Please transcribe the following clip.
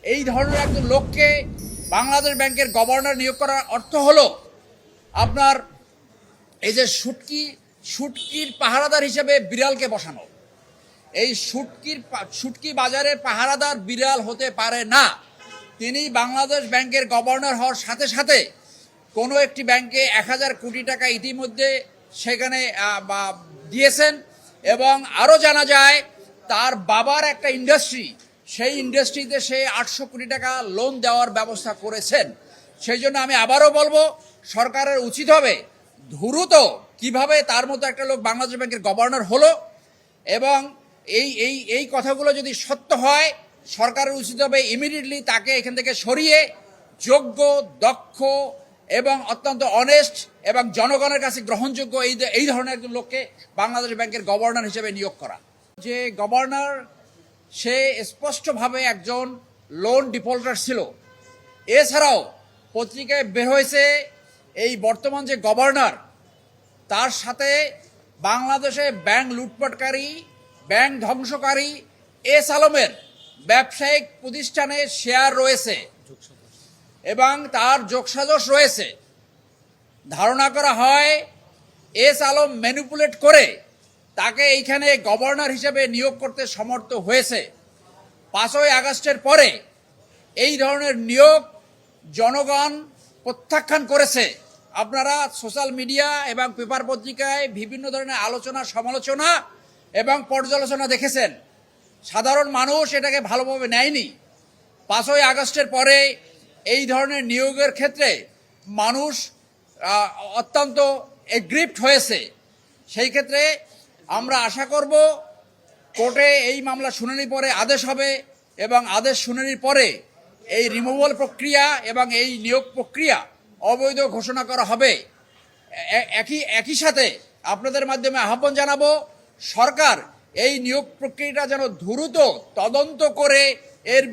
এই ধরনের একজন লোককে বাংলাদেশ ব্যাংকের গভর্নর নিয়োগ করার অর্থ হলো আপনার এই যে শুটকির পাহারাদার হিসেবে বিড়ালকে বসানো। এই শুটকি বাজারের পাহারাদার বিড়াল হতে পারে না। তিনি বাংলাদেশ ব্যাংকের গভর্নর হওয়ার সাথে সাথে কোনো একটি ব্যাংকে 1000 কোটি টাকা ইতিমধ্যে সেখানে দিয়েছেন, এবং আরও জানা যায় তার বাবার একটা ইন্ডাস্ট্রি, সেই ইন্ডাস্ট্রিতে সে 800 কোটি টাকা লোন দেওয়ার ব্যবস্থা করেছেন। সেই জন্য আমি আবারও বলবো, সরকারের উচিত হবে দ্রুত কিভাবে তার মতো একটা লোক বাংলাদেশ ব্যাংকের গভর্নর হলো, এবং এই কথাগুলো যদি সত্য হয় সরকারের উচিত হবে ইমিডিয়েটলি তাকে এখান থেকে সরিয়ে যোগ্য, দক্ষ এবং অত্যন্ত অনেস্ট এবং জনগণের কাছে গ্রহণযোগ্য এই ধরনের একজন লোককে বাংলাদেশ ব্যাংকের গভর্নর হিসেবে নিয়োগ করা। যে গভর্নর সে স্পষ্টভাবে একজন লোন ডিফল্টার ছিল। এছাড়াও পত্রিকায় বের হয়েছে এই বর্তমান যে গভর্নর তার সাথে বাংলাদেশে ব্যাংক লুটপাটকারী, ব্যাংক ধ্বংসকারী এস আলমের ব্যবসায়িক প্রতিষ্ঠানে শেয়ার রয়েছে এবং তার যোগসাজশ রয়েছে। ধারণা করা হয় এস আলম ম্যানিপুলেট করে তাকে এইখানে গভর্নর হিসেবে নিয়োগ করতে সমর্থ হয়েছে। 5ই আগস্টের পরে এই ধরনের নিয়োগ জনগণ প্রত্যাখ্যান করেছে। আপনারা সোশ্যাল মিডিয়া এবং পেপার পত্রিকায় বিভিন্ন ধরনের আলোচনা, সমালোচনা এবং পর্যালোচনা দেখেছেন। সাধারণ মানুষ এটাকে ভালোভাবে নেয়নি। 5ই আগস্টের পরে এই ধরনের নিয়োগের ক্ষেত্রে মানুষ অত্যন্ত এগ্রিভড হয়েছে। সেই ক্ষেত্রে আমরা আশা করব কোর্টে এই মামলা শুনানির পরে আদেশ হবে, এবং আদেশ শুনানির পরে এই রিমুভাল প্রক্রিয়া এবং এই নিয়োগ প্রক্রিয়া অবৈধ ঘোষণা করা হবে। একই সাথে আপনাদের মাধ্যমে আহ্বান জানাবো, সরকার এই নিয়োগ প্রক্রিয়াটা যেন দ্রুত তদন্ত করে এর